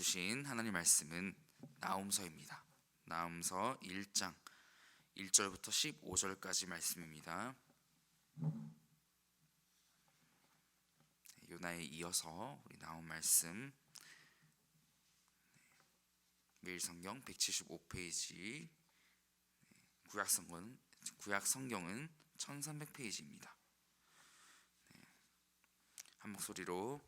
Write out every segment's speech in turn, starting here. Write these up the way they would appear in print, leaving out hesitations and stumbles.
주신 하나님 말씀은 나훔서입니다. 나훔서 1장 1절부터 15절까지 말씀입니다. 요나에 이어서 우리 나온 말씀, 매일성경 175페이지, 구약성경은 1300페이지입니다. 한 목소리로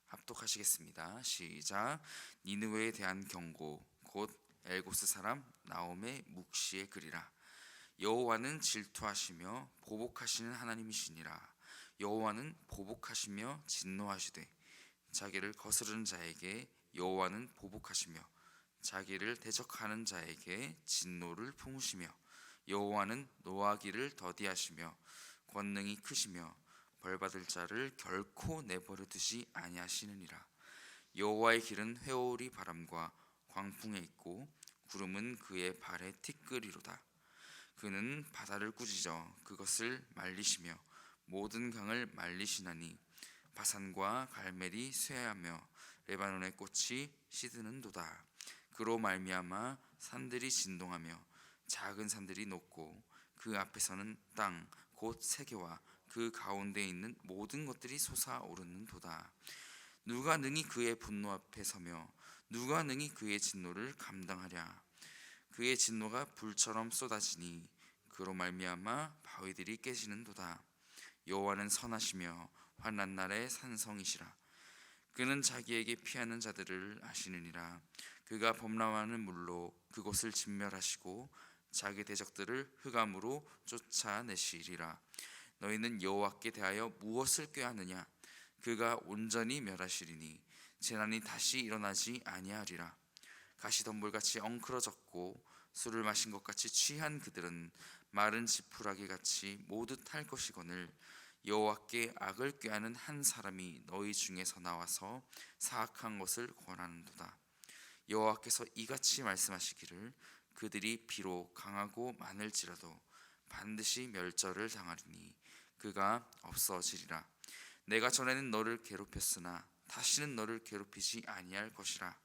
합독하시겠습니다. 시작. 니느웨에 대한 경고, 곧 엘고스 사람 나홈의 묵시의 글이라. 여호와는 질투하시며 보복하시는 하나님이시니라. 여호와는 보복하시며 진노하시되 자기를 거스르는 자에게 여호와는 보복하시며 자기를 대적하는 자에게 진노를 품으시며 여호와는 노하기를 더디하시며 권능이 크시며 벌받을 자를 결코 내버려 두지 아니하시느니라. 여호와의 길은 회오리 바람과 광풍에 있고 구름은 그의 발에 티끌이로다. 그는 바다를 꾸짖어 그것을 말리시며 모든 강을 말리시나니 바산과 갈멜이 쇠하며 레바논의 꽃이 시드는도다. 그로 말미암아 산들이 진동하며 작은 산들이 녹고 그 앞에서는 땅 곧 세계와 그 가운데에 있는 모든 것들이 솟아오르는도다. 누가 능히 그의 분노 앞에 서며 누가 능히 그의 진노를 감당하랴. 그의 진노가 불처럼 쏟아지니 그로 말미암아 바위들이 깨지는도다. 여호와는 선하시며 환난 날의 산성이시라. 그는 자기에게 피하는 자들을 아시느니라. 그가 범람하는 물로 그곳을 진멸하시고 자기 대적들을 흑암으로 쫓아내시리라. 너희는 여호와께 대하여 무엇을 꾀하느냐. 그가 온전히 멸하시리니 재난이 다시 일어나지 아니하리라. 가시덤불같이 엉클어졌고 술을 마신 것 같이 취한 그들은 마른 지푸라기 같이 모두 탈 것이거늘 여호와께 악을 꾀하는 한 사람이 너희 중에서 나와서 사악한 것을 권하는도다. 여호와께서 이같이 말씀하시기를 그들이 비록 강하고 많을지라도 반드시 멸절을 당하리니 그가 없어지리라. 내가 전에는 너를 괴롭혔으나 다시는 너를 괴롭히지 아니할 것이라.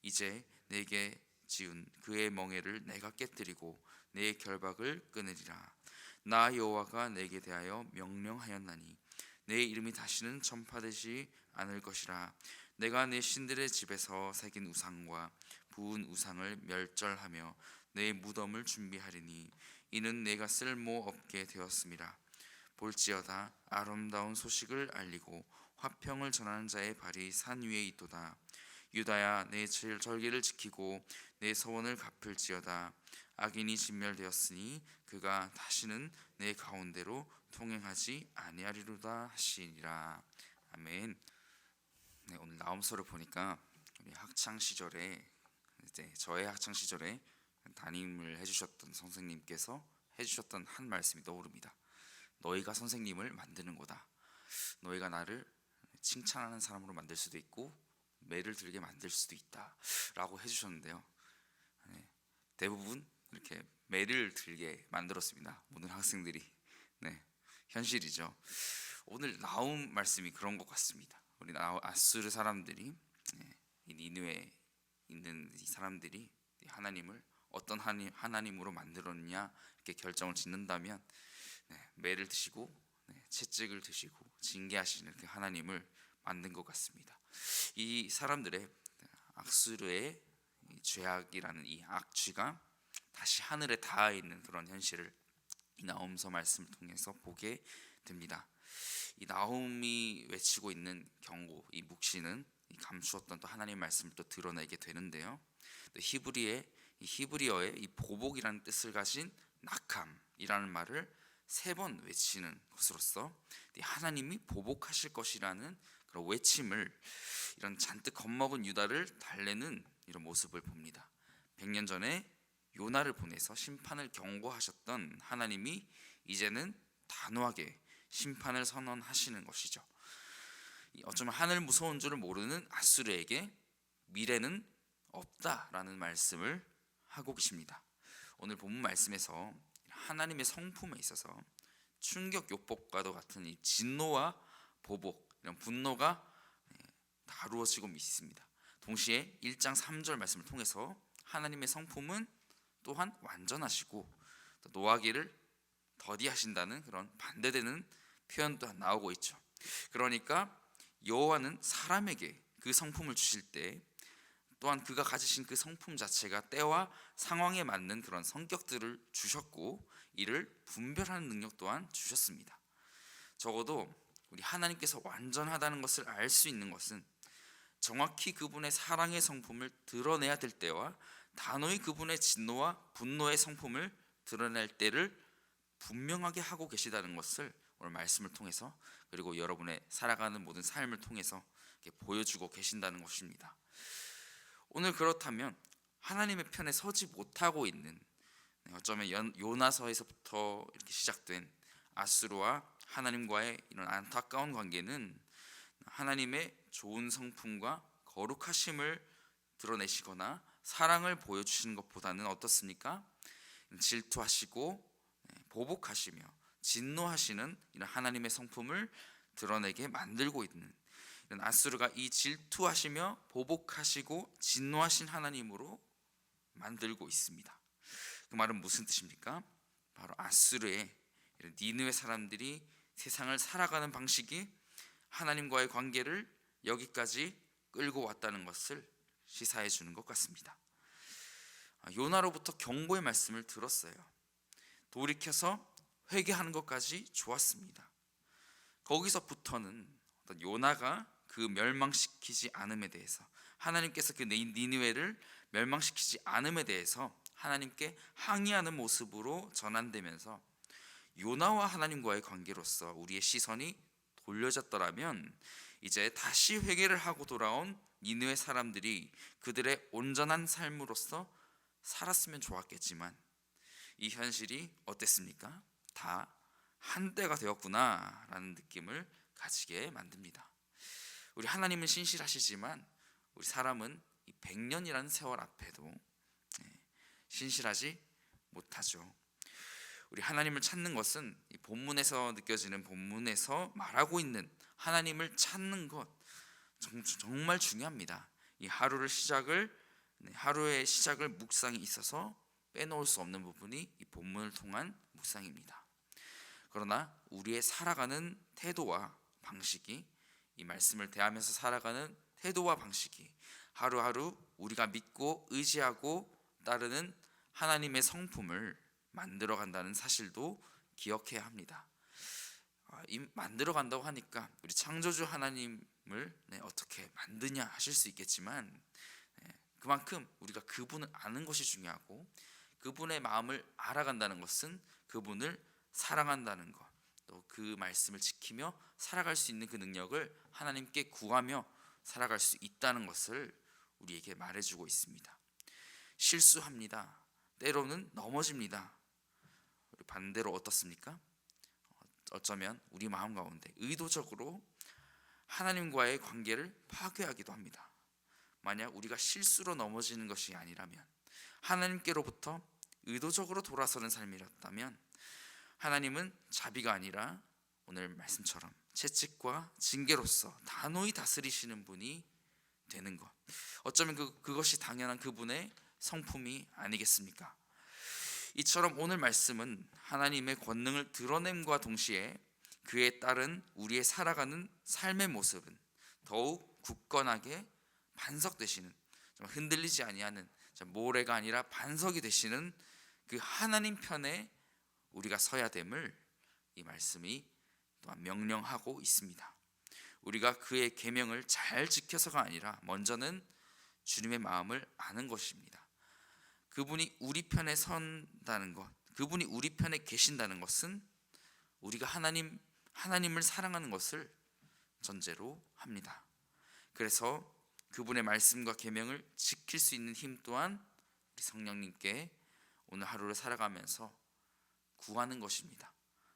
이제 내게 지은 그의 멍에를 내가 깨뜨리고 내 결박을 끊으리라. 나 여호와가 내게 대하여 명령하였나니 내 이름이 다시는 전파되지 않을 것이라. 내가 내 신들의 집에서 새긴 우상과 부은 우상을 멸절하며 내 무덤을 준비하리니 이는 내가 쓸모없게 되었음이라. 볼지어다 아름다운 소식을 알리고 화평을 전하는 자의 발이 산 위에 있도다. 유다야, 내 절기를 지키고 내 서원을 갚을지어다. 악인이 진멸되었으니 그가 다시는 내 가운데로 통행하지 아니하리로다 하시니라. 아멘. 네, 오늘 나홈서를 보니까 우리 학창 시절에 저의 학창 시절에 담임을 해주셨던 선생님께서 해주셨던 한 말씀이 떠오릅니다. 너희가 선생님을 만드는 거다. 너희가 나를 칭찬하는 사람으로 만들 수도 있고 매를 들게 만들 수도 있다 라고 해주셨는데요. 대부분 이렇게 매를 들게 만들었습니다. 모든 학생들이. 현실이죠. 오늘 나온 말씀이 그런 것 같습니다. 우리 아수르 사람들이, 이 니느웨에 있는 이 사람들이 하나님을 어떤 하나님으로 만들었냐 이렇게 결정을 짓는다면 매를 드시고 채찍을 드시고 징계하시는 그 하나님을 만든 것 같습니다. 이 사람들의 아수르의 죄악이라는 이 악취가 다시 하늘에 닿아 있는 그런 현실을 이 나홈서 말씀을 통해서 보게 됩니다. 이 나홈이 외치고 있는 경고, 이 묵시는 감추었던 또 하나님의 말씀을 또 드러내게 되는데요. 또 히브리어의 이 보복이라는 뜻을 가진 낙함이라는 말을 3번 외치는 것으로써 하나님이 보복하실 것이라는 그런 외침을, 이런 잔뜩 겁먹은 유다를 달래는 이런 모습을 봅니다. 100년 전에 요나를 보내서 심판을 경고하셨던 하나님이 이제는 단호하게 심판을 선언하시는 것이죠. 어쩌면 하늘 무서운 줄을 모르는 아수르에게 미래는 없다라는 말씀을 하고 계십니다. 오늘 본문 말씀에서 하나님의 성품에 있어서 충격 요법과도 같은 이 진노와 보복, 이런 분노가 다루어지고 있습니다. 동시에 1장 3절 말씀을 통해서 하나님의 성품은 또한 완전하시고 노하기를 더디하신다는 그런 반대되는 표현도 나오고 있죠. 그러니까 여호와는 사람에게 그 성품을 주실 때 또한 그가 가지신 그 성품 자체가 때와 상황에 맞는 그런 성격들을 주셨고 이를 분별하는 능력 또한 주셨습니다. 적어도 우리 하나님께서 완전하다는 것을 알 수 있는 것은 정확히 그분의 사랑의 성품을 드러내야 될 때와 단호히 그분의 진노와 분노의 성품을 드러낼 때를 분명하게 하고 계시다는 것을 오늘 말씀을 통해서 그리고 여러분의 살아가는 모든 삶을 통해서 이렇게 보여주고 계신다는 것입니다. 오늘 그렇다면 하나님의 편에 서지 못하고 있는, 어쩌면 요나서에서부터 이렇게 시작된 아수르와 하나님과의 이런 안타까운 관계는 하나님의 좋은 성품과 거룩하심을 드러내시거나 사랑을 보여주시는 것보다는 어떻습니까? 질투하시고 보복하시며 진노하시는 이런 하나님의 성품을 드러내게 만들고 있는, 이런 아수르가 이 질투하시며 보복하시고 진노하신 하나님으로 만들고 있습니다. 그 말은 무슨 뜻입니까? 바로 아수르의 이런 니느웨 사람들이 세상을 살아가는 방식이 하나님과의 관계를 여기까지 끌고 왔다는 것을 시사해 주는 것 같습니다. 요나로부터 경고의 말씀을 들었어요. 돌이켜서 회개하는 것까지 좋았습니다. 거기서부터는 요나가 그 멸망시키지 않음에 대해서, 하나님께서 그 니느웨를 멸망시키지 않음에 대해서 하나님께 항의하는 모습으로 전환되면서 요나와 하나님과의 관계로서 우리의 시선이 돌려졌더라면 이제 다시 회개를 하고 돌아온 니느웨 사람들이 그들의 온전한 삶으로서 살았으면 좋았겠지만 이 현실이 어땠습니까? 다 한때가 되었구나 라는 느낌을 가지게 만듭니다. 우리 하나님은 신실하시지만 우리 사람은 이 100년이라는 세월 앞에도 신실하지 못하죠. 우리 하나님을 찾는 것은 이 본문에서 느껴지는, 본문에서 말하고 있는 하나님을 찾는 것 정말 중요합니다. 이 하루의 시작을 묵상에 있어서 빼놓을 수 없는 부분이 이 본문을 통한 묵상입니다. 그러나 우리의 살아가는 태도와 방식이, 이 말씀을 대하면서 살아가는 태도와 방식이 하루하루 우리가 믿고 의지하고 따르는 하나님의 성품을 만들어간다는 사실도 기억해야 합니다. 만들어간다고 하니까 우리 창조주 하나님을 어떻게 만드냐 하실 수 있겠지만 그만큼 우리가 그분을 아는 것이 중요하고 그분의 마음을 알아간다는 것은 그분을 사랑한다는 것, 또 그 말씀을 지키며 살아갈 수 있는 그 능력을 하나님께 구하며 살아갈 수 있다는 것을 우리에게 말해주고 있습니다. 실수합니다. 때로는 넘어집니다. 반대로 어떻습니까? 어쩌면 우리 마음 가운데 의도적으로 하나님과의 관계를 파괴하기도 합니다. 만약 우리가 실수로 넘어지는 것이 아니라면, 하나님께로부터 의도적으로 돌아서는 삶이었다면 하나님은 자비가 아니라 오늘 말씀처럼 채찍과 징계로서 단호히 다스리시는 분이 되는 것, 어쩌면 그것이 당연한 그분의 성품이 아니겠습니까? 이처럼 오늘 말씀은 하나님의 권능을 드러냄과 동시에 그에 따른 우리의 살아가는 삶의 모습은 더욱 굳건하게 반석되시는, 흔들리지 아니하는 모래가 아니라 반석이 되시는 그 하나님 편에 우리가 서야 됨을 이 말씀이 또한 명령하고 있습니다. 우리가 그의 계명을 잘 지켜서가 아니라 먼저는 주님의 마음을 아는 것입니다. 그분이 우리 편에 선다는 것, 그분이 우리 편에 계신다는 것은 우리가 하나님을 사랑하는 것을 전제로 합니다. 그래서 그분의 말씀과 계명을 지킬 수 있는 힘 또한 우리 성령님께 오늘 하루를 살아가면서 구하는 것입니다.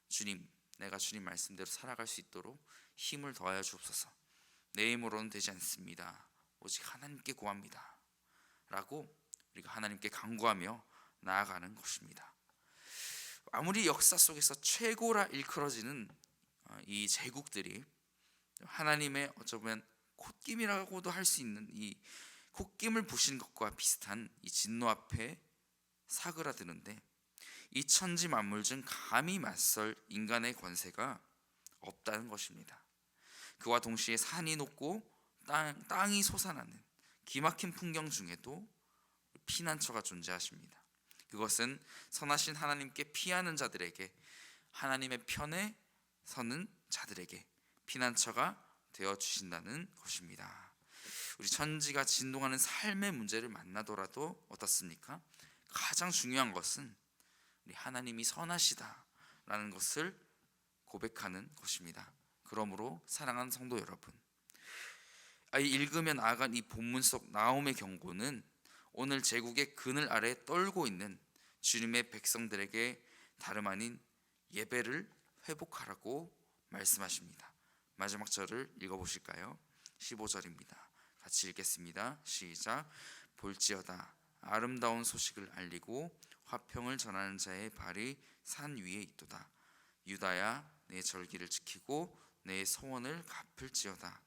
주님, 내가 주님 말씀대로 살아갈 수 있도록 힘을 더하여 주옵소서. 내 힘으로는 되지 않습니다. 오직 하나님께 구합니다. 라고 우리가 하나님께 간구하며 나아가는 것입니다. 아무리 역사 속에서 최고라 일컬어지는 이 제국들이 하나님의 어쩌면 콧김이라고도 할 수 있는 이 콧김을 부신 것과 비슷한 이 진노 앞에 사그라드는데, 이 천지 만물 중 감히 맞설 인간의 권세가 없다는 것입니다. 그와 동시에 산이 높고 땅이 솟아나는 기막힌 풍경 중에도 피난처가 존재하십니다. 그것은 선하신 하나님께 피하는 자들에게, 하나님의 편에 서는 자들에게 피난처가 되어 주신다는 것입니다. 우리 천지가 진동하는 삶의 문제를 만나더라도 어떻습니까? 가장 중요한 것은 우리 하나님이 선하시다라는 것을 고백하는 것입니다. 그러므로 사랑하는 성도 여러분, 읽으며 나아간 이 본문 속 나홈의 경고는 오늘 제국의 그늘 아래 떨고 있는 주님의 백성들에게 다름 아닌 예배를 회복하라고 말씀하십니다. 마지막 절을 읽어보실까요? 15절입니다. 같이 읽겠습니다. 시작. 볼지어다 아름다운 소식을 알리고 화평을 전하는 자의 발이 산 위에 있도다. 유다야, 내 절기를 지키고 내 소원을 갚을지어다.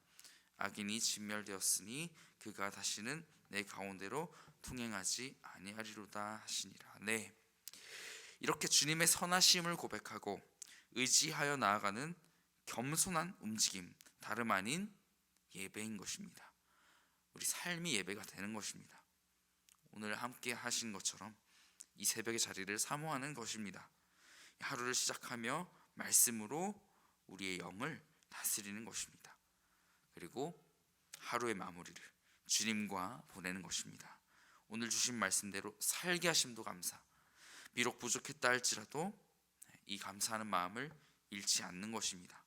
악인이 진멸되었으니 그가 다시는 내 가운데로 통행하지 아니하리로다 하시니라. 네, 이렇게 주님의 선하심을 고백하고 의지하여 나아가는 겸손한 움직임, 다름 아닌 예배인 것입니다. 우리 삶이 예배가 되는 것입니다. 오늘 함께 하신 것처럼 이 새벽의 자리를 사모하는 것입니다. 하루를 시작하며 말씀으로 우리의 영을 다스리는 것입니다. 그리고 하루의 마무리를 주님과 보내는 것입니다. 오늘 주신 말씀대로 살게 하심도 감사, 비록 부족했다 할지라도 이 감사하는 마음을 잃지 않는 것입니다.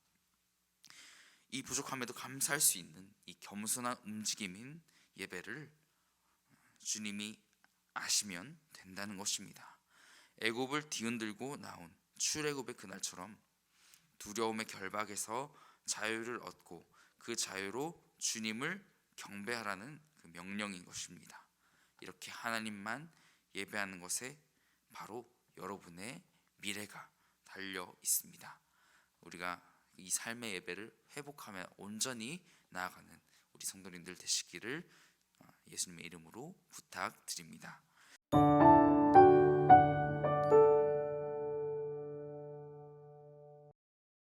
이 부족함에도 감사할 수 있는 이 겸손한 움직임인 예배를 주님이 아시면 된다는 것입니다. 애굽을 뒤흔들고 나온 출애굽의 그날처럼 두려움의 결박에서 자유를 얻고 그 자유로 주님을 경배하라는 그 명령인 것입니다. 이렇게 하나님만 예배하는 것에 바로 여러분의 미래가 달려 있습니다. 우리가 이 삶의 예배를 회복하며 온전히 나아가는 우리 성도님들 되시기를 예수님의 이름으로 부탁드립니다.